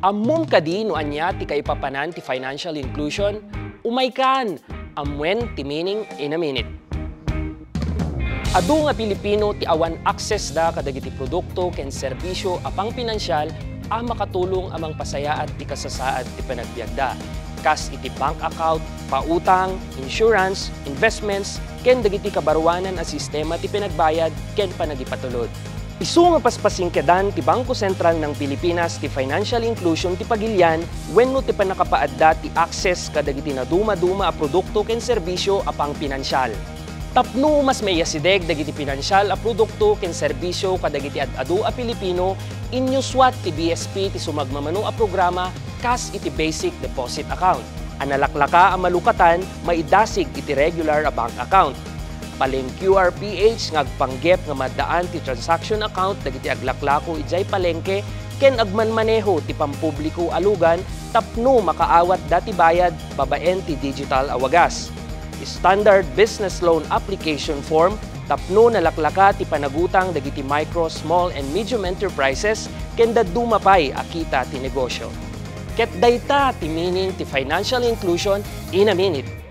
Ammom kadi no anya ti kaipapanan ti financial inclusion, umaykan, amwen ti meaning in a minute. Adu nga Pilipino ti awan access da kadagiti produkto ken serbisyo apang pinansyal a makatulong amang pasaya at ti kasasaad ti panagbiagda. Kas iti bank account, pautang, insurance, investments, ken dagiti kabaruanan a sistema ti pinagbayad ken panagipatulod. Isu nga paspasing kedan ti Bangko Sentral ng Pilipinas ti financial inclusion ti pagilyan wenno ti panakapaadda ti access kadagiti na duma-duma a produkto ken serbisyo apang pinansyal. Tapno mas maiyasideg dagiti pinansyal a produkto ken serbisyo kadagiti ad-adu a Pilipino inyo swat ti BSP ti sumagmamano a programa kas iti basic deposit account. Analaklaka a malukatan maidasig iti regular a bank account. Paleng QRPH ngagpanggep nga maddaan ti transaction account dagiti aglaklako ijay palengke ken agmanmaneho ti pampubliko alugan tapno makaawat dati bayad babaen ti digital awagas. Standard business loan application form tapno nalaklaka ti panagutang dagiti micro, small and medium enterprises ken dadumapay akita ti negosyo. Ket dayta ti meaning ti financial inclusion in a minute.